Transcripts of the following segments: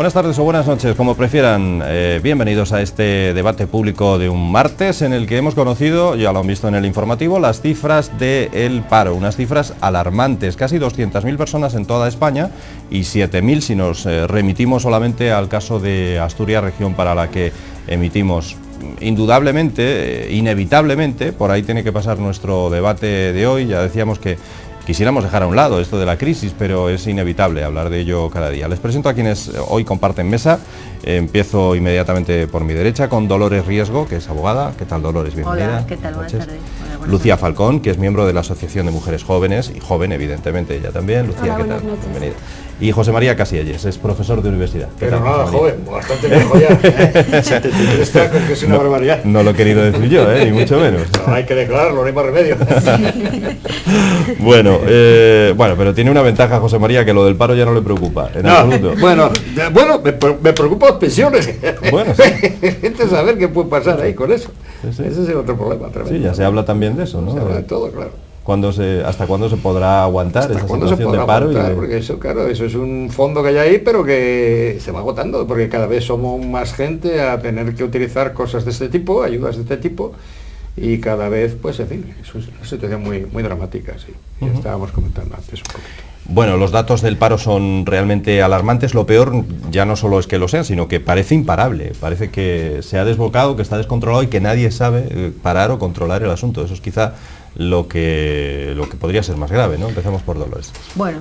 Buenas tardes o buenas noches, como prefieran. Bienvenidos a este debate público de un martes en el que hemos conocido, ya lo han visto en el informativo, las cifras del paro, unas cifras alarmantes, casi 200.000 personas en toda España y 7.000 si nos remitimos solamente al caso de Asturias, región para la que emitimos. Indudablemente, inevitablemente, por ahí tiene que pasar nuestro debate de hoy. Ya decíamos que quisiéramos dejar a un lado esto de la crisis, pero es inevitable hablar de ello cada día. Les presento a quienes hoy comparten mesa. Empiezo inmediatamente por mi derecha con Dolores Riesgo, que es abogada. ¿Qué tal, Dolores? Bienvenida. Hola, ¿qué tal? Buenas tardes. Hola, Lucía Falcón, que es miembro de la Asociación de Mujeres Jóvenes, y joven, evidentemente, ella también. Lucía, hola, ¿qué tal? Buenas noches. Bienvenida. Y José María Casielles, es profesor de universidad. Pero nada, joven, bastante mejor ya. Está con que es una barbaridad. No lo he querido decir yo, ni mucho menos. No, hay que declararlo, no hay más remedio. Bueno, pero tiene una ventaja, José María, que lo del paro ya no le preocupa, en absoluto. Bueno, me preocupan las pensiones. Bueno, sí. Entonces, saber qué puede pasar ahí con eso. Sí. Ese es el otro problema. Tremendo. Sí, ya se habla también de eso, ¿no? Se habla de todo, claro. ¿Hasta cuándo se podrá aguantar esa situación de paro? Porque eso, claro, eso es un fondo que hay ahí, pero que se va agotando, porque cada vez somos más gente a tener que utilizar cosas de este tipo, ayudas de este tipo, y cada vez, pues, en fin, es una situación muy, muy dramática, sí. Ya estábamos comentando antes un poquito. Bueno, los datos del paro son realmente alarmantes. Lo peor ya no solo es que lo sean, sino que parece imparable. Parece que se ha desbocado, que está descontrolado y que nadie sabe parar o controlar el asunto. Eso es quizá lo que podría ser más grave, ¿no? Empezamos por Dolores. Bueno,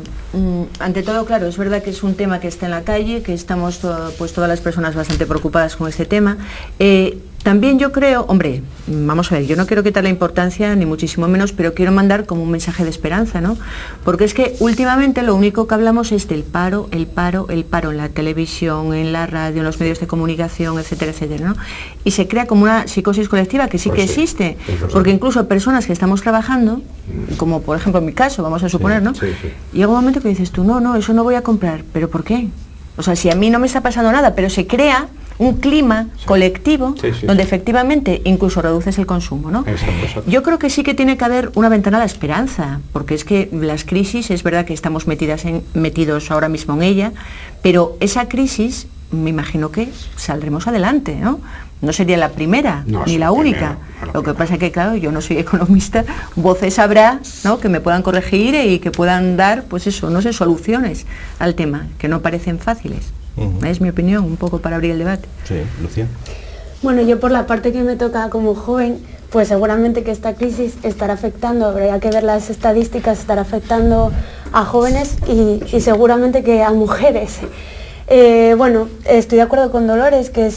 ante todo, claro, es verdad que es un tema que está en la calle, que estamos pues todas las personas bastante preocupadas con este tema. También yo creo, hombre, vamos a ver, yo no quiero quitar la importancia, ni muchísimo menos, pero quiero mandar como un mensaje de esperanza, ¿no? Porque es que últimamente lo único que hablamos es del paro en la televisión, en la radio, en los medios de comunicación, etcétera, etcétera, ¿no? Y se crea como una psicosis colectiva que sí que existe, porque incluso personas que estamos trabajando, como por ejemplo en mi caso, vamos a suponer, ¿no? Llega un momento que dices tú, no, eso no voy a comprar, ¿pero por qué? O sea, si a mí no me está pasando nada, pero se crea un clima colectivo donde efectivamente incluso reduces el consumo, ¿no? Exacto. Yo creo que sí que tiene que haber una ventana de esperanza, porque es que las crisis, es verdad que estamos metidos ahora mismo en ella, pero esa crisis, me imagino que saldremos adelante, ¿no? No sería la primera, ni la única. Lo que pasa es que, claro, yo no soy economista, voces habrá, ¿no?, que me puedan corregir y que puedan dar, pues eso, no sé, soluciones al tema, que no parecen fáciles. Es mi opinión, un poco para abrir el debate. Sí, Lucía. Bueno, yo por la parte que me toca como joven, pues seguramente que esta crisis estará afectando, habría que ver las estadísticas, estará afectando a jóvenes y seguramente que a mujeres. Bueno, estoy de acuerdo con Dolores, que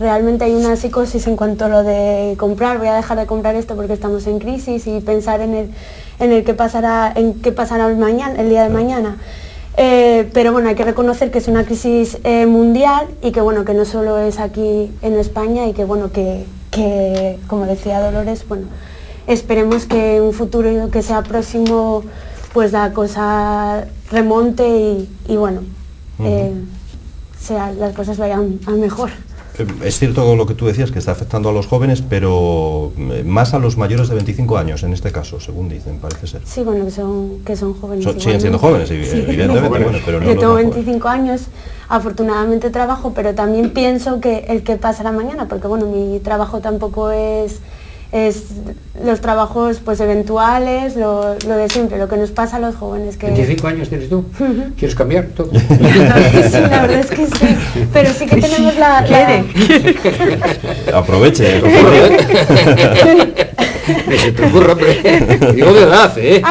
realmente hay una psicosis en cuanto a lo de comprar, voy a dejar de comprar esto porque estamos en crisis y pensar en qué pasará el día de mañana. Pero bueno, hay que reconocer que es una crisis mundial y que bueno, que no solo es aquí en España y que bueno, que como decía Dolores, bueno, esperemos que en un futuro que sea próximo pues la cosa remonte y bueno, las cosas vayan a mejor. Es cierto lo que tú decías, que está afectando a los jóvenes, pero más a los mayores de 25 años, en este caso, según dicen, parece ser. Sí, bueno, que son jóvenes. Siguen siendo jóvenes, evidentemente, bueno, pero no. Yo tengo 25 años, afortunadamente trabajo, pero también pienso que el que pasará mañana, porque bueno, mi trabajo tampoco es los trabajos pues eventuales, lo de siempre, lo que nos pasa a los jóvenes. Que... 25 años tienes tú, ¿quieres cambiar todo? Sí, la verdad es que sí, pero sí que tenemos la... Aproveche. Que se te ocurra, hombre. Digo de edad, ¿eh?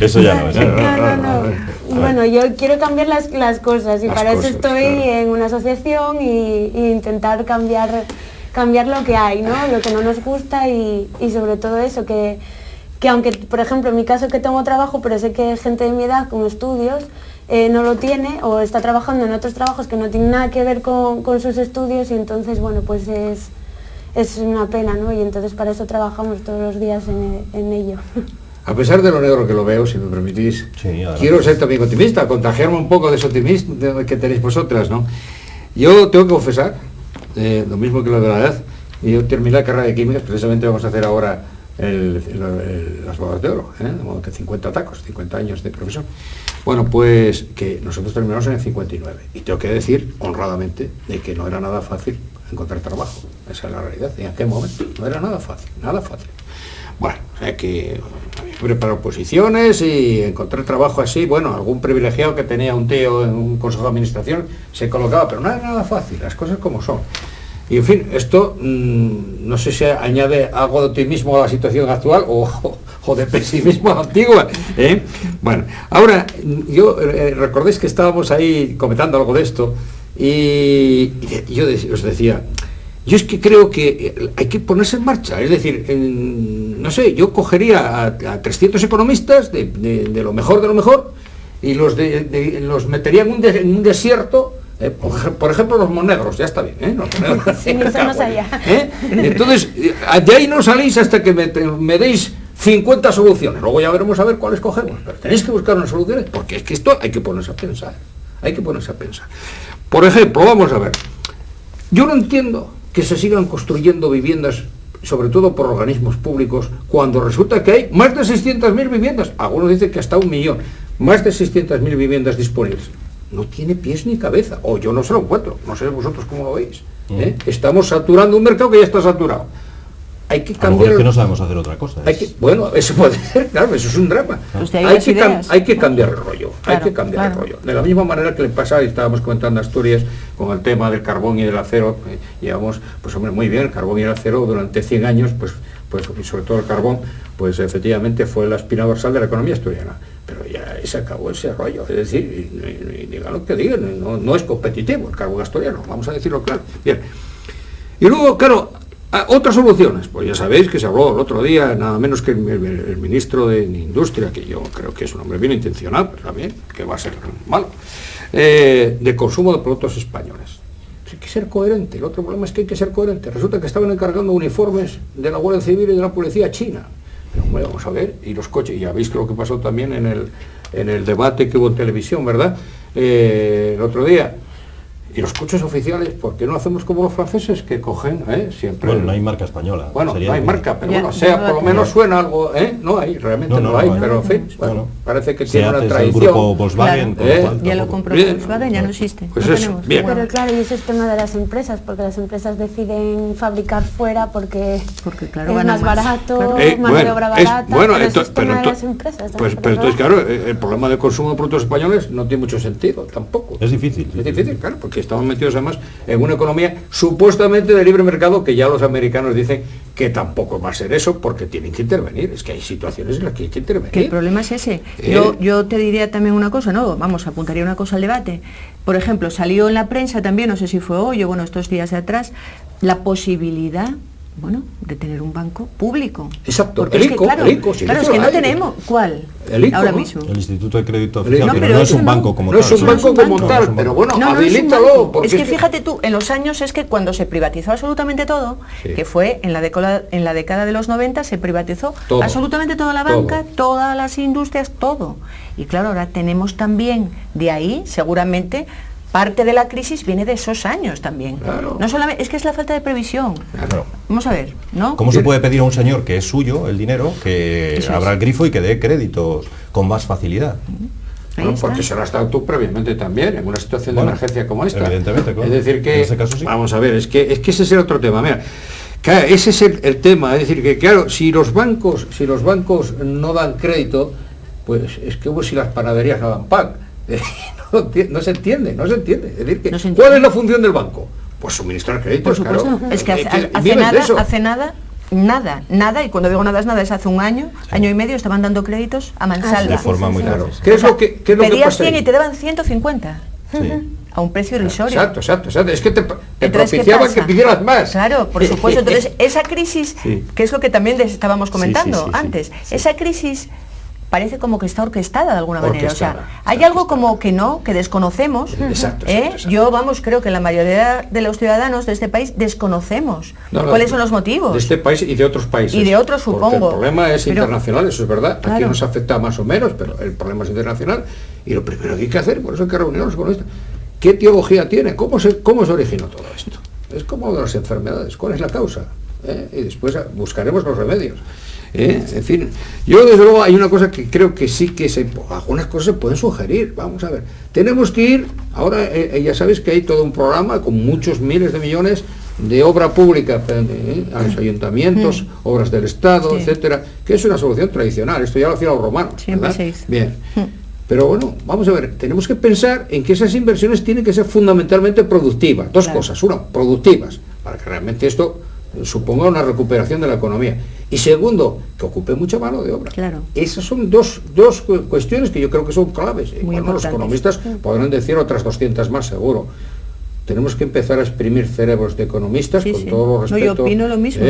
Eso ya no es. No. Bueno, yo quiero cambiar las cosas y para eso estoy en una asociación y intentar cambiar lo que hay, ¿no? Lo que no nos gusta y sobre todo eso, que aunque, por ejemplo, en mi caso que tengo trabajo, pero sé que gente de mi edad con estudios no lo tiene o está trabajando en otros trabajos que no tienen nada que ver con sus estudios y entonces, bueno, pues es una pena, ¿no? Y entonces para eso trabajamos todos los días en ello. A pesar de lo negro que lo veo, si me permitís, quiero ser también optimista, contagiarme un poco de ese optimismo que tenéis vosotras, ¿no? Yo tengo que confesar, lo mismo que lo de la edad, yo terminé la carrera de químicas, precisamente vamos a hacer ahora las bodas de oro, de modo que 50 tacos, 50 años de profesión. Bueno, pues que nosotros terminamos en el 59 y tengo que decir honradamente de que no era nada fácil encontrar trabajo, esa es la realidad, en aquel momento no era nada fácil, nada fácil. Bueno, o sea que había que preparar oposiciones y encontrar trabajo así, bueno, algún privilegiado que tenía un tío en un consejo de administración se colocaba, pero no era nada fácil, las cosas como son. Y en fin, esto no sé si añade algo de optimismo a la situación actual o de pesimismo a la antigua. Bueno, ahora, yo recordéis que estábamos ahí comentando algo de esto y yo os decía, yo es que creo que hay que ponerse en marcha, es decir, no sé, yo cogería a 300 economistas de lo mejor y los metería en un desierto. Por ejemplo, los monegros, ya está bien, los monegros, sí, eso no sabía. Entonces, de ahí no salís hasta que me deis 50 soluciones, luego ya veremos a ver cuáles cogemos, pero tenéis que buscar unas soluciones, porque es que esto hay que ponerse a pensar, Por ejemplo, vamos a ver, yo no entiendo que se sigan construyendo viviendas, sobre todo por organismos públicos, cuando resulta que hay más de 600.000 viviendas, algunos dicen que hasta 1 millón, más de 600.000 viviendas disponibles. No tiene pies ni cabeza, o yo no se lo encuentro, no sé vosotros cómo lo veis. Estamos saturando un mercado que ya está saturado. Hay que cambiar. Es que no sabemos hacer otra cosa. Bueno, eso puede ser, claro, eso es un drama. Hay que cambiar el rollo, el rollo. De la misma manera que le pasa, y estábamos comentando Asturias, con el tema del carbón y del acero, llevamos, pues hombre, muy bien, el carbón y el acero durante 100 años, pues y sobre todo el carbón, pues efectivamente fue la espina dorsal de la economía asturiana. Pero ya se acabó ese rollo, es decir, y digan lo que digan, no es competitivo el carbón asturiano, vamos a decirlo claro. Bien. Y luego, claro, otras soluciones, pues ya sabéis que se habló el otro día, nada menos que el ministro de Industria, que yo creo que es un hombre bien intencionado, pero también, que va a ser malo, de consumo de productos españoles. Hay que ser coherente, el otro problema es que hay que ser coherente. Resulta que estaban encargando uniformes de la Guardia Civil y de la Policía china. Pero bueno, vamos a ver, y los coches, ya veis que lo que pasó también en el debate que hubo en televisión, ¿verdad? El otro día. Y los coches oficiales, ¿por qué no hacemos como los franceses que cogen siempre? Bueno, no hay marca española. Bueno, no hay marca, pero bueno, por lo menos suena algo, no hay, realmente no hay, pero en fin, bueno, parece que tiene una tradición. El grupo Volkswagen, ya lo compró Volkswagen, ya no existe. Pues no eso, bien. Pero claro, y ese es tema de las empresas, porque las empresas deciden fabricar fuera porque claro, es más barato, claro. mano de obra barata, pero eso es tema de las empresas. Pero entonces, claro, el problema del consumo de productos españoles no tiene mucho sentido, tampoco. Es difícil. Es difícil, claro, porque estamos metidos además en una economía supuestamente de libre mercado, que ya los americanos dicen que tampoco va a ser eso, porque tienen que intervenir. Es que hay situaciones en las que hay que intervenir. Que el problema es ese. Yo te diría también una cosa, apuntaría una cosa al debate. Por ejemplo, salió en la prensa también, no sé si fue hoy o estos días de atrás, la posibilidad de tener un banco público. Exacto, porque es que no tenemos. ¿Cuál? El ICO, ahora mismo. El Instituto de Crédito Oficial, pero no es un banco como tal. No es un banco como tal, pero bueno, habilítalo. Es que fíjate tú, en los años es que cuando se privatizó absolutamente todo, que fue en la década de los 90, se privatizó todo, absolutamente toda la banca, todas las industrias, todo. Y claro, ahora tenemos también de ahí, seguramente, parte de la crisis viene de esos años también. Claro. No solamente, es que es la falta de previsión. Claro. Vamos a ver, ¿no? ¿Cómo se puede pedir a un señor que es suyo el dinero, que abra el grifo y que dé créditos con más facilidad? Bueno, porque se lo has dado tú previamente también, en una situación de emergencia como esta. Evidentemente, claro. Es decir que, en ese caso sí. Vamos a ver, es que ese es el otro tema. Mira, claro, ese es el tema. Es decir, que claro, si los bancos no dan crédito, pues es que si las panaderías no dan pan. No se entiende. Es decir, que, ¿cuál es la función del banco? Pues suministrar créditos, por supuesto. Claro. Es que hace nada, y cuando digo nada es hace un año, año y medio, estaban dando créditos a mansalva. De forma muy clara. ¿Qué es lo que pedías 100 y te daban 150. Sí. A un precio irrisorio. Exacto. Es que te propiciaba que pidieras más. Claro, por supuesto. Entonces, esa crisis, que es lo que también estábamos comentando antes, esa crisis parece como que está orquestada de alguna manera. O sea, hay algo como que desconocemos. Exacto. Yo, creo que la mayoría de los ciudadanos de este país desconocemos cuáles son los motivos. De este país y de otros países. Y de otros, supongo. Porque el problema es internacional, eso es verdad. Claro. Aquí nos afecta más o menos, pero el problema es internacional. Y lo primero que hay que hacer, por eso hay que reunirnos con esto. ¿Qué teología tiene? ¿Cómo se originó todo esto? Es como de las enfermedades. ¿Cuál es la causa? y después buscaremos los remedios. En fin, yo desde luego hay una cosa que creo que sí que algunas cosas se pueden sugerir. Vamos a ver, tenemos que ir, ahora ya sabéis que hay todo un programa con muchos miles de millones de obra pública a los ayuntamientos, obras del Estado, etcétera, que es una solución tradicional. Esto ya lo hacían los romanos, ¿verdad? Bien. Pero bueno, vamos a ver, tenemos que pensar en que esas inversiones tienen que ser fundamentalmente productivas. Dos cosas. Una, productivas, para que realmente esto suponga una recuperación de la economía. Y segundo, que ocupe mucha mano de obra. Claro. Esas son dos cuestiones que yo creo que son claves. Y bueno, los economistas podrán decir otras 200 más seguro. Tenemos que empezar a exprimir cerebros de economistas con todo respeto. No, yo opino lo mismo.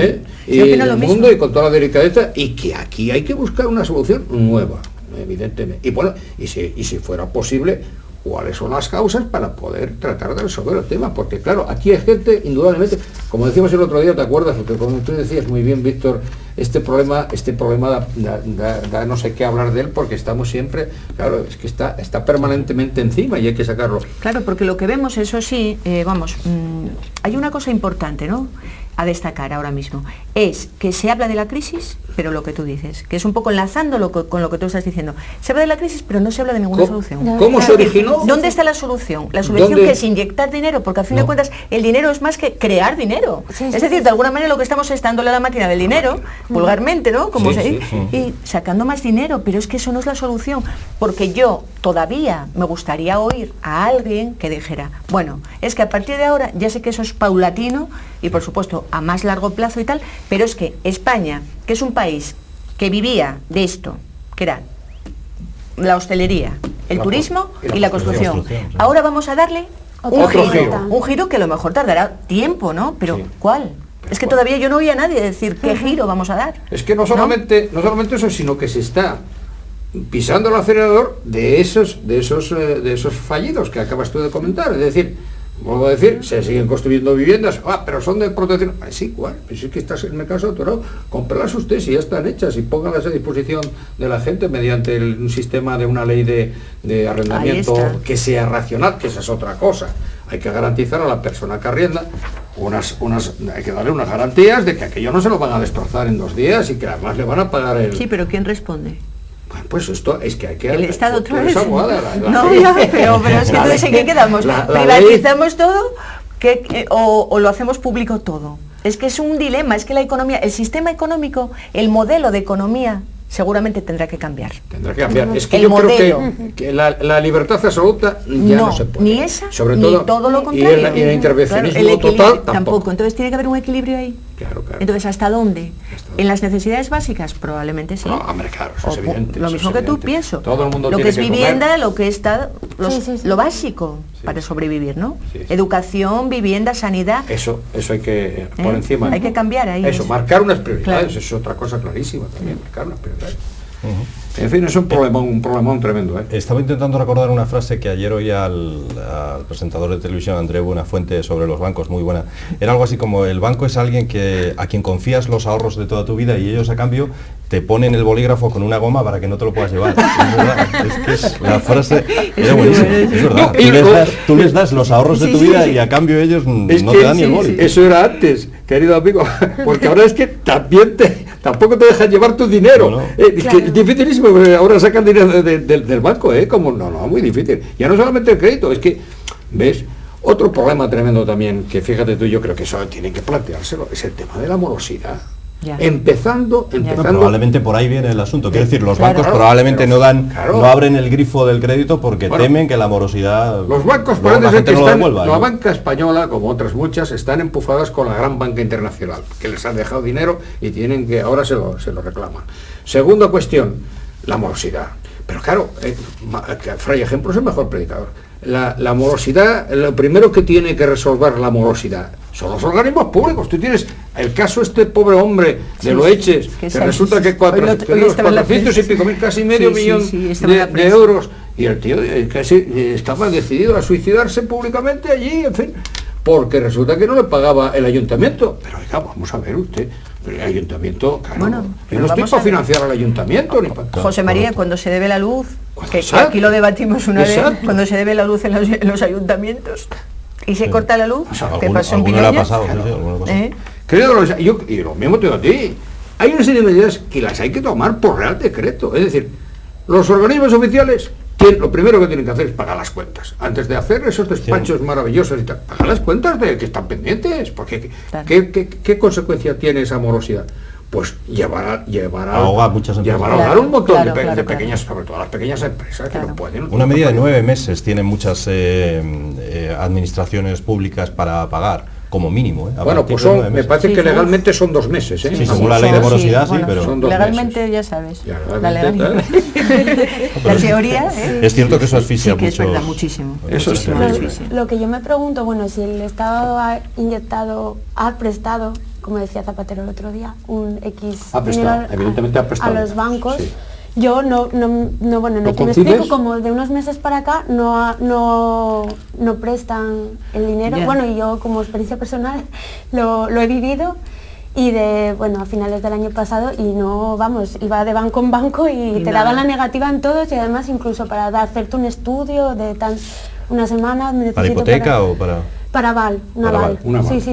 Y el mundo y con toda la delicadeza, y que aquí hay que buscar una solución nueva, evidentemente. Y bueno, y si fuera posible, cuáles son las causas para poder tratar de resolver el tema, porque claro, aquí hay gente, indudablemente, como decíamos el otro día, ¿te acuerdas? Porque como tú decías muy bien, Víctor, este problema da no sé qué hablar de él, porque estamos siempre, claro, es que está permanentemente encima y hay que sacarlo. Claro, porque lo que vemos, eso sí, hay una cosa importante, ¿no?, a destacar ahora mismo, es que se habla de la crisis, pero lo que tú dices, que es un poco enlazándolo con lo que tú estás diciendo, se habla de la crisis, pero no se habla de ninguna solución. ¿Cómo se originó? ¿Dónde está la solución? La solución que es inyectar dinero, porque a fin de cuentas el dinero es más que crear dinero. Es decir, de alguna manera lo que estamos es dándole a la máquina del dinero, vulgarmente, ¿no?, como se dice, y sacando más dinero, pero es que eso no es la solución, porque yo todavía me gustaría oír a alguien que dijera, bueno, es que a partir de ahora, ya sé que eso es paulatino y por supuesto a más largo plazo y tal, pero es que España, que es un país que vivía de esto, que era la hostelería, el turismo y la construcción, ahora vamos a darle un giro que a lo mejor tardará tiempo, ¿no? Pero ¿cuál? Es que todavía yo no oía a nadie decir qué giro vamos a dar. Es que no solamente eso, sino que se está pisando el acelerador de esos fallidos que acabas tú de comentar. Es decir, vuelvo a decir, se siguen construyendo viviendas, pero son de protección. Sí, igual, pues es que estás en el mercado saturado. Cómpralas usted si ya están hechas y póngalas a disposición de la gente mediante un sistema de una ley de arrendamiento que sea racional, que esa es otra cosa. Hay que garantizar a la persona que arrienda hay que darle unas garantías de que aquello no se lo van a destrozar en 2 días y que además le van a pagar el... Sí, pero ¿quién responde? Pues esto es que hay que... El Estado otra vez. No, ya, pero es que entonces ¿en qué quedamos? ¿Privatizamos todo o lo hacemos público todo? Es que es un dilema, es que la economía, el sistema económico, el modelo de economía seguramente tendrá que cambiar. Tendrá que cambiar. Es que yo creo que la libertad absoluta ya no se puede. Ni esa, sobre ni todo lo contrario. Y el intervencionismo total tampoco. Entonces tiene que haber un equilibrio ahí. Claro. Entonces, ¿hasta dónde? ¿En las necesidades básicas? Probablemente sí. No, hombre, claro, eso es evidente. Lo mismo que tú, pienso. Todo el mundo lo tiene que es que vivienda, comer. lo que está, lo básico para sobrevivir, ¿no? Educación, vivienda, sanidad. Eso hay que por encima. Hay que cambiar ahí. Eso, marcar unas prioridades, es otra cosa clarísima también, marcar unas prioridades. En fin, es un problemón tremendo. Estaba intentando recordar una frase que ayer oí al presentador de televisión, Andreu Buenafuente, sobre los bancos, muy buena. Era algo así como: el banco es alguien a quien confías los ahorros de toda tu vida y ellos a cambio te ponen el bolígrafo con una goma para que no te lo puedas llevar. Es verdad, la frase era buenísima, es verdad. Tú les das los ahorros de tu vida y a cambio ellos no te dan ni el boli. Eso era antes, querido amigo, porque ahora es que también tampoco te dejan llevar tu dinero. No. Es dificilísimo, ahora sacan dinero del banco, como no, muy difícil. Ya no solamente el crédito, es que, ¿ves? Otro problema tremendo también, que fíjate tú, yo creo que eso tienen que planteárselo, es el tema de la morosidad. Empezando. Probablemente por ahí viene el asunto. Quiero decir, los bancos probablemente no abren el grifo del crédito porque temen que la morosidad... Los bancos parece ser que la banca española, como otras muchas, están empujadas con la gran banca internacional, que les han dejado dinero y tienen que ahora se lo reclaman. Segunda cuestión, la morosidad. Pero claro, Fray Ejemplo es el mejor predicador. La morosidad, lo primero que tiene que resolver la morosidad son los organismos públicos. Tú tienes el caso pobre hombre de Loeches, que resulta que 400 y pico mil, casi medio millón de euros, y el tío casi estaba decidido a suicidarse públicamente allí, en fin, porque resulta que no le pagaba el ayuntamiento. Pero oiga, vamos a ver usted, el ayuntamiento, claro, yo no estoy para financiar al ayuntamiento ni para... José María, cuando se debe la luz, que aquí lo debatimos una vez, cuando se debe la luz en los ayuntamientos y se corta la luz, ¿qué pasó en Piloña? Querido Loisa, y lo mismo te digo a ti, hay una serie de medidas que las hay que tomar por real decreto. Es decir, los organismos oficiales lo primero que tienen que hacer es pagar las cuentas. Antes de hacer esos despachos maravillosos y tal, pagar las cuentas de que están pendientes. Porque Claro. ¿qué consecuencia tiene esa morosidad? Pues llevar a ahogar muchas empresas. llevar a ahogar un montón Claro, de claro. pequeñas, sobre todo las pequeñas empresas que no pueden. Una medida de 9 meses tienen muchas administraciones públicas para pagar, como mínimo. A Bueno, partir pues de 9 me meses. parece Sí, que sí. legalmente son 2 meses, ¿eh? Sí, según la ley de morosidad, sí, pero... Son 2 legalmente meses. ya sabes. Ya, La legalmente, la teoría, ¿eh? Es cierto que eso asfixia Sí que es mucho. verdad, muchísimo. Eso es Muchísimo, terrible. muchísimo. Lo que yo me pregunto, bueno, si el Estado ha prestado, como decía Zapatero el otro día, un X Ha prestado, dinero evidentemente ha prestado. a los bancos. Sí. Yo no, bueno, ¿Lo no que me concibes? explico, como de unos meses para acá no prestan el dinero. Ya. Bueno, y yo como experiencia personal lo he vivido, y a finales del año pasado, y no, vamos, iba de banco en banco y te nada. daban la negativa en todos, y además incluso para hacerte un estudio de una semana. ¿Para hipoteca o para...? Para aval, una Para aval. aval, una aval. Sí.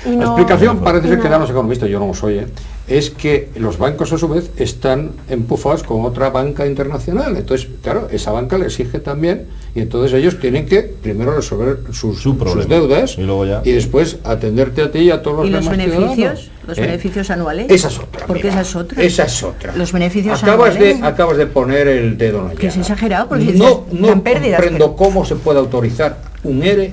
Y La no- explicación parece ser no. que dan los economistas, yo no lo soy, es que los bancos a su vez están empujados con otra banca internacional. Entonces, claro, esa banca le exige también, y entonces ellos tienen que primero resolver sus problema. deudas Y luego ya. después atenderte a ti y a todos los ¿Y los demás beneficios? ciudadanos. ¿Los ¿Eh? beneficios anuales? Esa es otra. Porque mira. esa es otra. Esa es otra. Los beneficios acabas anuales. acabas de poner el dedo en la Que es llaga. exagerado, porque dices, no dan pérdidas, comprendo pero- cómo se puede autorizar un ERE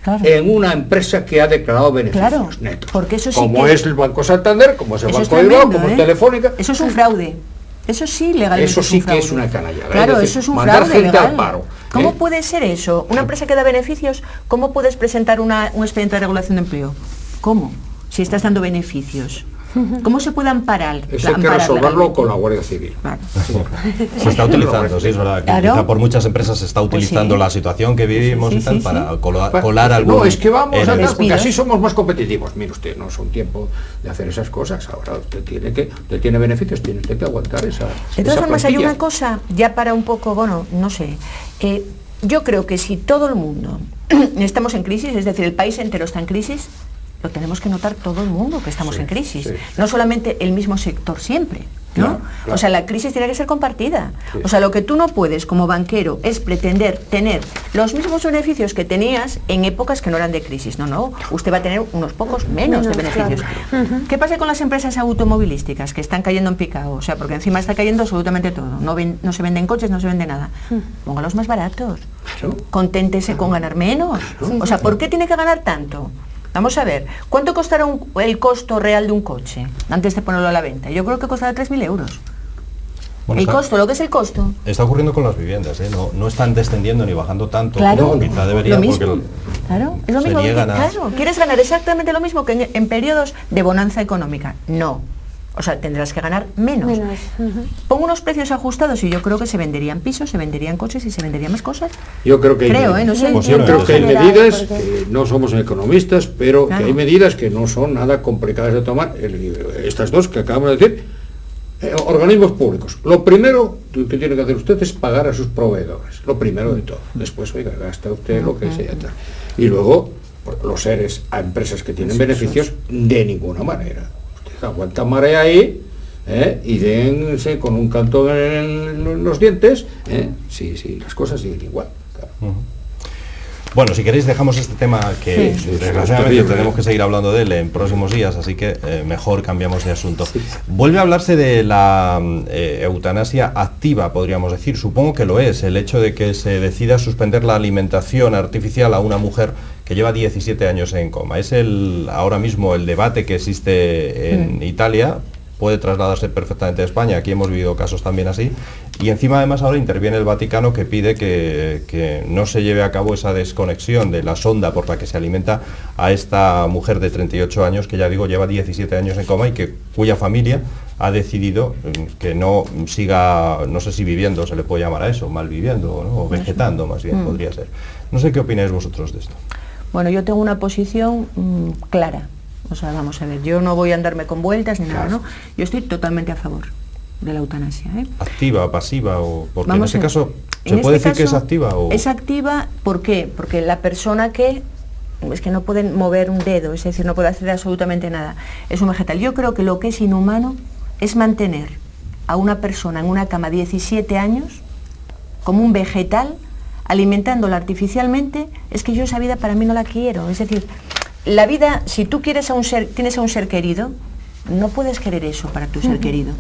Claro. en una empresa que ha declarado beneficios Claro, netos. porque eso sí como que- es el Banco Santander, como es el Eso es Banco Bilbao, tremendo, como es ¿eh? Telefónica. Eso es un fraude. Eso sí, legalmente Eso sí es un fraude. que es una canallada, Claro, es decir, eso es un mandar fraude gente legal. al paro, ¿Cómo ¿eh? puede ser eso? Una empresa que da beneficios, ¿cómo puedes presentar un expediente de regulación de empleo? ¿Cómo? Si estás dando beneficios. ¿Cómo se puede amparar? Eso hay que amparar resolverlo legalmente? con la Guardia Civil. Vale. Se está utilizando, sí, es verdad. Que Claro. quizá por muchas empresas se está Pues utilizando sí. la situación que vivimos Sí, y tal sí, para sí. colar algún... No, es que vamos a ERE. andar, porque Despidos. así somos más competitivos. Mire usted, no es un tiempo de hacer esas cosas. Ahora usted tiene beneficios, tiene usted que aguantar esa. De todas esa formas, hay plantilla. una cosa, ya para un poco, bueno, no sé, yo creo que si todo el mundo estamos en crisis, es decir, el país entero está en crisis, lo tenemos que notar todo el mundo que estamos Sí, en crisis, sí. no solamente el mismo sector siempre, ¿no? Claro, claro. O sea, la crisis tiene que ser compartida. Sí. O sea, lo que tú no puedes como banquero es pretender tener los mismos beneficios que tenías en épocas que no eran de crisis. No, usted va a tener unos pocos menos de Menos, beneficios. ¿Qué pasa con las empresas automovilísticas que están cayendo en picado? O sea, porque encima está cayendo absolutamente todo. No se venden coches, no se vende nada. Póngalos más baratos. Claro. Conténtese con ganar menos. O sea, ¿por qué tiene que ganar tanto? Vamos a ver, ¿cuánto costará el costo real de un coche antes de ponerlo a la venta? Yo creo que costará 3.000 euros. Bueno, El costo, lo que es el costo. Está ocurriendo con las viviendas, ¿eh? No están descendiendo ni bajando tanto Claro, como quizá deberían, lo mismo. porque Claro, es lo se mismo. niegan a... Claro, ¿quieres ganar exactamente lo mismo que en periodos de bonanza económica? No. O sea, tendrás que ganar menos. Pongo unos precios ajustados y yo creo que se venderían pisos, se venderían coches y se venderían más cosas. Yo creo que hay Creo, medidas. no sé. Posiblemente, Yo creo que hay general, medidas, porque- que no somos economistas, pero Claro. que hay medidas que no son nada complicadas de tomar. Estas dos que acabamos de decir, organismos públicos. Lo primero que tiene que hacer usted es pagar a sus proveedores. Lo primero de todo. Después, oiga, gasta usted lo que sea. Tal. Y luego, los seres a empresas que tienen beneficios, de ninguna manera. Usted aguanta marea ahí. Y dense con un canto en los dientes, sí, las cosas siguen igual. Claro. Bueno, si queréis dejamos este tema que Sí. desgraciadamente terrible, tenemos que seguir hablando de él en próximos días, así que mejor cambiamos de asunto. Vuelve a hablarse de la eutanasia activa, podríamos decir. Supongo que lo es, el hecho de que se decida suspender la alimentación artificial a una mujer que lleva 17 años en coma. Es ahora mismo el debate que existe en Italia. Puede trasladarse perfectamente a España, aquí hemos vivido casos también así, y encima además ahora interviene el Vaticano, que pide que no se lleve a cabo esa desconexión de la sonda por la que se alimenta a esta mujer de 38 años, que ya digo lleva 17 años en coma y cuya familia ha decidido que no siga, no sé si viviendo se le puede llamar a eso, malviviendo, ¿no? O vegetando más bien podría ser. No sé qué opináis vosotros de esto. Bueno, yo tengo una posición clara. O sea, vamos a ver, yo no voy a andarme con vueltas ni nada, ¿no? Yo estoy totalmente a favor de la eutanasia, ¿eh? ¿Activa, pasiva o...? Porque Vamos en este a ver. caso, ¿se En puede este decir que es caso, activa o...? Es activa, ¿por qué? Porque la persona que es que no pueden mover un dedo, es decir, no puede hacer absolutamente nada. Es un vegetal. Yo creo que lo que es inhumano es mantener a una persona en una cama 17 años como un vegetal, alimentándola artificialmente. Es que yo esa vida para mí no la quiero. Es decir, la vida, si tú quieres tienes a un ser querido, no puedes querer eso para tu ser querido.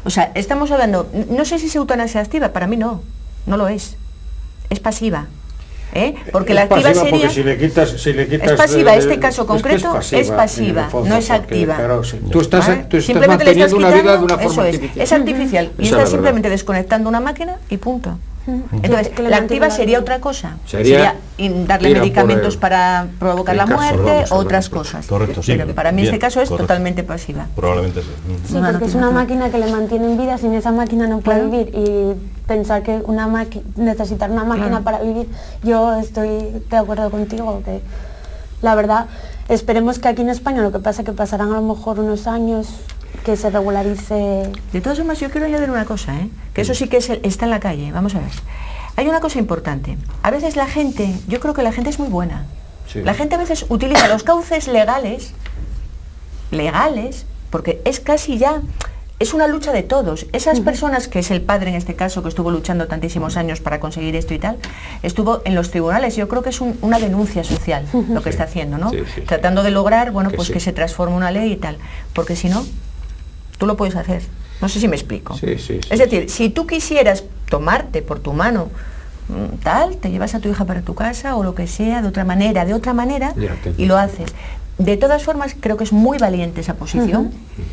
O sea, estamos hablando, no sé si es eutanasia activa, para mí no lo es pasiva. Porque la activa sería... Porque si le quitas es pasiva, este caso concreto es pasiva, no es activa. Claro, sí. Tú estás simplemente manteniendo una vida de una forma artificial. Es artificial, y estás simplemente desconectando una máquina y punto. Entonces, la activa sería otra cosa, sería darle medicamentos para provocar la muerte, otras cosas. Correcto, sí. Pero para mí este caso es totalmente pasiva. Probablemente sí. Sí, porque es una máquina que le mantiene en vida, sin esa máquina no puede vivir, y pensar que necesitar una máquina para vivir, yo estoy de acuerdo contigo, que la verdad, esperemos que aquí en España, lo que pasa que pasarán a lo mejor unos años, que se regularice. De todas formas, yo quiero añadir una cosa, que eso sí que está en la calle. Vamos a ver. Hay una cosa importante. A veces la gente, yo creo que la gente es muy buena. Sí. La gente a veces utiliza los cauces legales, porque es casi ya, es una lucha de todos. Esas personas, que es el padre en este caso, que estuvo luchando tantísimos años para conseguir esto y tal, estuvo en los tribunales. Yo creo que es una denuncia social lo que está haciendo, ¿no? Tratando de lograr, bueno, pues que se transforme una ley y tal. Porque si no, tú lo puedes hacer. No sé si me explico. Es decir, si tú quisieras tomarte por tu mano tal, te llevas a tu hija para tu casa o lo que sea, de otra manera, y lo haces. De todas formas, creo que es muy valiente esa posición,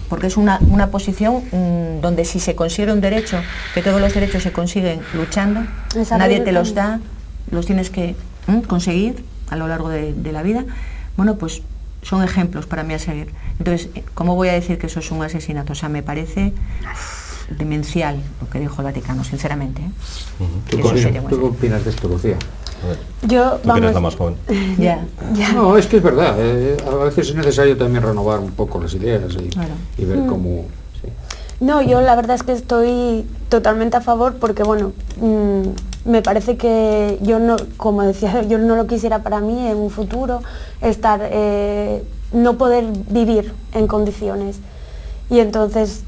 porque es una posición donde si se consigue un derecho, que todos los derechos se consiguen luchando, nadie te los da, los tienes que conseguir a lo largo de la vida. Bueno, pues son ejemplos para mí a seguir. Entonces, ¿cómo voy a decir que eso es un asesinato? O sea, me parece demencial lo que dijo el Vaticano, sinceramente. ¿Tú qué opinas de esto, Lucía? Yo, tú eres la más joven. Ya. No, es que es verdad. A veces es necesario también renovar un poco las ideas y ver cómo... Sí. No, yo la verdad es que estoy totalmente a favor, porque bueno, me parece que yo no, como decía, yo no lo quisiera para mí en un futuro, no poder vivir en condiciones. Y entonces,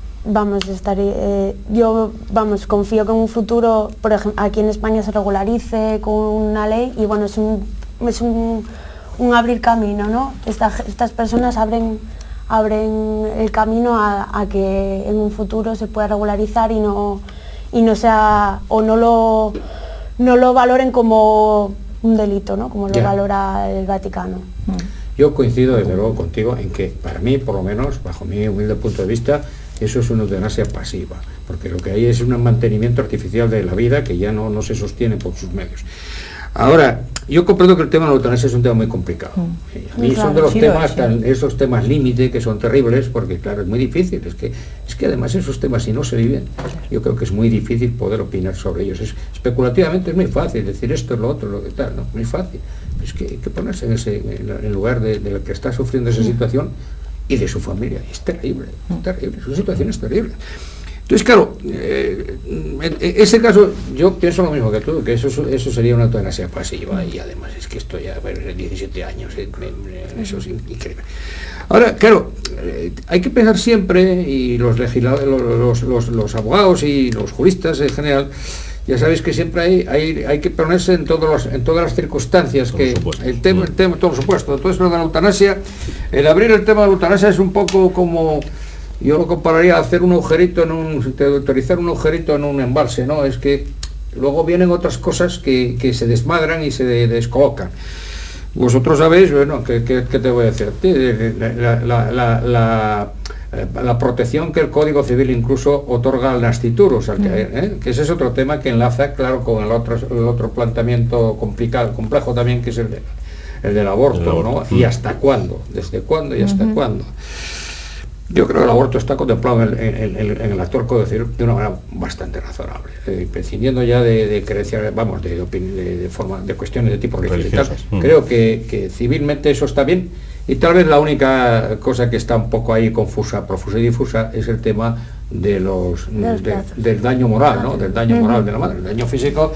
confío que en un futuro, por ejemplo, aquí en España se regularice con una ley, y bueno, es un abrir camino, ¿no? Estas personas abren el camino a que en un futuro se pueda regularizar y no sea, o no lo valoren como un delito, ¿no? Como lo valora el Vaticano. Yo coincido desde luego contigo en que, para mí, por lo menos, bajo mi humilde punto de vista, eso es una eutanasia pasiva, porque lo que hay es un mantenimiento artificial de la vida que ya no se sostiene por sus medios. Ahora, yo comprendo que el tema de la eutanasia es un tema muy complicado. A mí son de los temas, esos temas límite, que son terribles, porque claro, es muy difícil. Es que además esos temas, si no se viven, yo creo que es muy difícil poder opinar sobre ellos. Especulativamente es muy fácil decir esto es lo otro, lo que tal, ¿no? Muy fácil. Es que hay que ponerse en lugar de la que está sufriendo esa situación y de su familia. Es terrible, su situación es terrible. Entonces, claro, ese caso, yo pienso lo mismo que tú, que eso sería una eutanasia pasiva, y además es que esto ya, 17 años, eso es increíble. Ahora, claro, hay que pensar siempre, y los legisladores, los abogados y los juristas en general, ya sabéis que siempre hay que ponerse en todas las circunstancias, que el tema, todo supuesto. Entonces, lo de la eutanasia, el abrir el tema de la eutanasia es un poco como... Yo lo compararía a hacer un agujerito autorizar un agujerito en un embalse, ¿no? Es que luego vienen otras cosas que se desmadran y se descolocan. Vosotros sabéis, bueno, ¿qué te voy a decir? La protección que el Código Civil incluso otorga al nascitur, o sea, que ese es otro tema que enlaza, claro, con el otro planteamiento complejo también, que es el del aborto, ¿no? ¿Y hasta cuándo? ¿Desde cuándo y hasta cuándo? Yo creo que el aborto está contemplado en el actual Código Civil de una manera bastante razonable, prescindiendo ya de creencias, de cuestiones de tipo religioso. Creo que civilmente eso está bien, y tal vez la única cosa que está un poco ahí profusa y difusa es el tema del daño moral, ¿no? Del daño moral de la madre. El daño físico,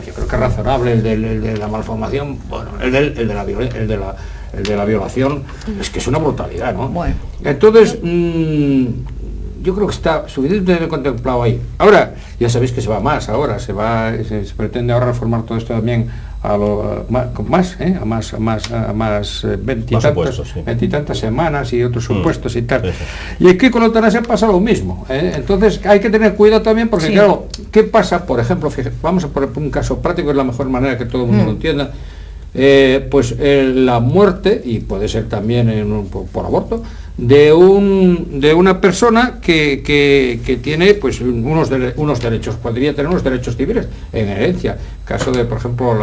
yo creo que es razonable. El de la malformación, bueno, el de la violación, es que es una brutalidad, ¿no? Bueno. Entonces, yo creo que está suficientemente contemplado ahí. Ahora, ya sabéis que se va más, ahora se pretende ahora reformar todo esto también a más 20 semanas y otros supuestos y tal. Y aquí con la eutanasia pasa lo mismo, ¿eh? Entonces hay que tener cuidado también porque claro, ¿qué pasa? Por ejemplo, fíjate, vamos a poner un caso práctico, es la mejor manera que todo el mundo lo entienda. La muerte, y puede ser también por aborto, de una persona que tiene pues unos derechos, podría tener unos derechos civiles en herencia. Caso de, por ejemplo,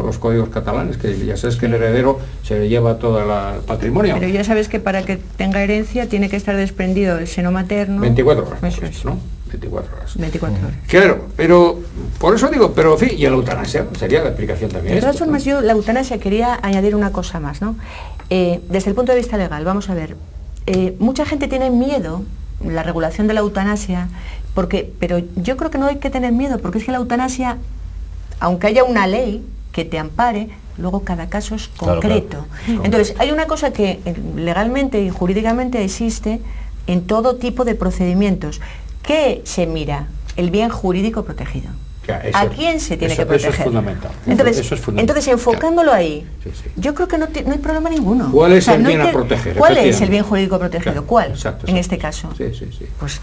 los códigos catalanes, que ya sabes que el heredero se le lleva todo el patrimonio. Pero ya sabes que para que tenga herencia tiene que estar desprendido del seno materno. 24 horas, eso es. ¿no? 24 horas. 24 horas. Claro, pero por eso digo, pero en fin, y la eutanasia sería la explicación también. De todas formas, yo la eutanasia quería añadir una cosa más, ¿no? Desde el punto de vista legal, vamos a ver, mucha gente tiene miedo, la regulación de la eutanasia, pero yo creo que no hay que tener miedo, porque es que la eutanasia, aunque haya una ley que te ampare, luego cada caso es concreto. Claro. Entonces, hay una cosa que legalmente y jurídicamente existe en todo tipo de procedimientos. ¿Qué se mira? El bien jurídico protegido. ¿A quién se tiene que proteger? Eso es fundamental. Entonces enfocándolo ahí, yo creo que no hay problema ninguno. ¿Cuál es el bien a proteger? ¿Cuál es el bien jurídico protegido? ¿Cuál? Exacto. En este caso. Sí. Pues,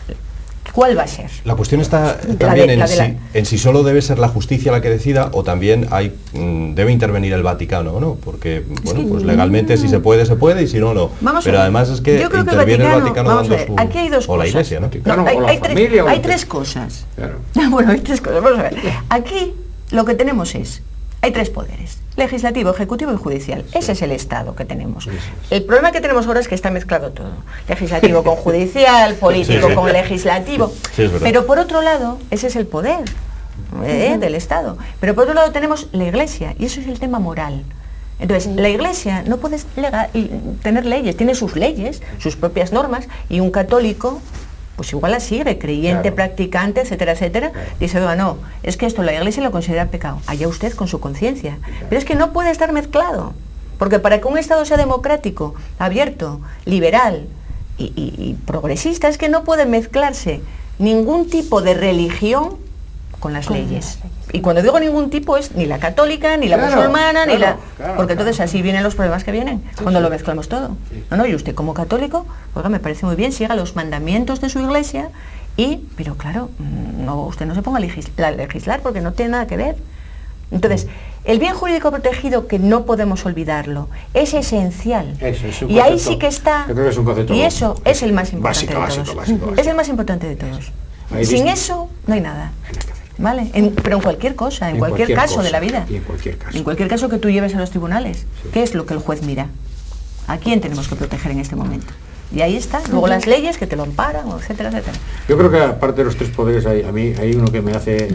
¿cuál va a ser? La cuestión está también en si solo debe ser la justicia la que decida o también debe intervenir el Vaticano, ¿no? Porque, bueno, pues legalmente si se puede y si no, no. Pero además es que interviene el Vaticano dando aquí hay dos cosas. O la Iglesia, ¿no? Hay tres cosas. Claro. Bueno, hay tres cosas. Vamos a ver. Aquí lo que tenemos hay tres poderes: legislativo, ejecutivo y judicial. Ese es el Estado que tenemos. El problema que tenemos ahora es que está mezclado todo. Legislativo con judicial, político con legislativo. Pero por otro lado, ese es el poder del Estado. Pero por otro lado tenemos la Iglesia, y eso es el tema moral. Entonces, la Iglesia no puede tener leyes, tiene sus leyes, sus propias normas, y un católico pues igual la sigue, creyente, practicante, etcétera, etcétera, dice, no, es que esto la Iglesia lo considera pecado. Allá usted con su conciencia. Pero es que no puede estar mezclado, porque para que un Estado sea democrático, abierto, liberal y progresista, es que no puede mezclarse ningún tipo de religión con las leyes. Y cuando digo ningún tipo es ni la católica, ni la musulmana, ni la... Porque entonces así vienen los problemas que vienen, cuando lo mezclamos todo. No, y usted como católico, oiga, me parece muy bien, siga los mandamientos de su Iglesia, pero claro, usted no se ponga a legislar porque no tiene nada que ver. Entonces, el bien jurídico protegido, que no podemos olvidarlo, es esencial. Y ahí sí que está, y eso es el más importante de todos. Es el más importante de todos. Sin eso no hay nada. ¿Vale? Pero en cualquier cosa, en cualquier caso de la vida. Y en cualquier caso. En cualquier caso que tú lleves a los tribunales. ¿Qué es lo que el juez mira? ¿A quién tenemos que proteger en este momento? Y ahí está. Luego las leyes que te lo amparan, etcétera, etcétera. Yo creo que aparte de los tres poderes, a mí hay uno que me hace,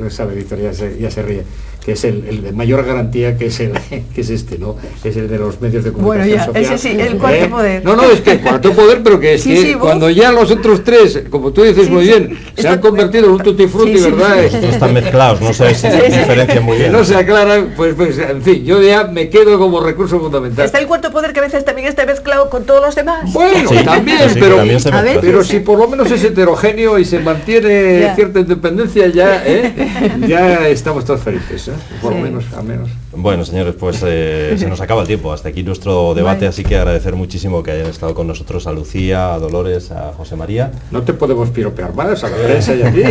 sabe Víctor, ya se ríe, que es el de mayor garantía, que es este, ¿no? Es el de los medios de comunicación social. Ese sí, el cuarto poder. No, es que el cuarto poder, pero que es que cuando ya los otros tres, como tú dices muy bien, se han convertido en un tutti frutti, ¿verdad? No están mezclados, no sé si se diferencian muy bien. No se aclaran, pues en fin, yo ya me quedo como recurso fundamental. Está el cuarto poder, que a veces también está mezclado con todos los demás. Bueno, también, pero si por lo menos es heterogéneo y se mantiene cierta independencia, ya estamos todos felices, por lo menos, al menos. Bueno, señores, pues se nos acaba el tiempo. Hasta aquí nuestro debate, así que agradecer muchísimo que hayan estado con nosotros a Lucía, a Dolores, a José María. No te podemos piropear más a la prensa y a ti.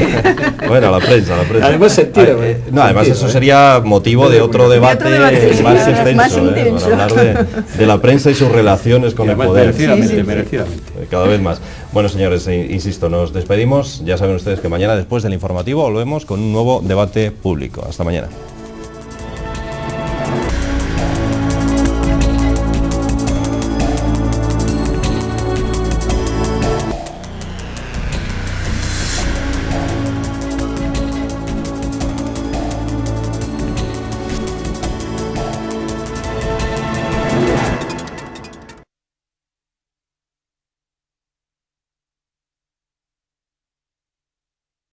Bueno, a la prensa. Además además eso sería motivo de otro debate más extenso, para hablar de la prensa y sus relaciones con el poder. Merecidamente. Cada vez más. Bueno, señores, insisto, nos despedimos. Ya saben ustedes que mañana, después del informativo, volvemos con un nuevo debate público. Hasta mañana.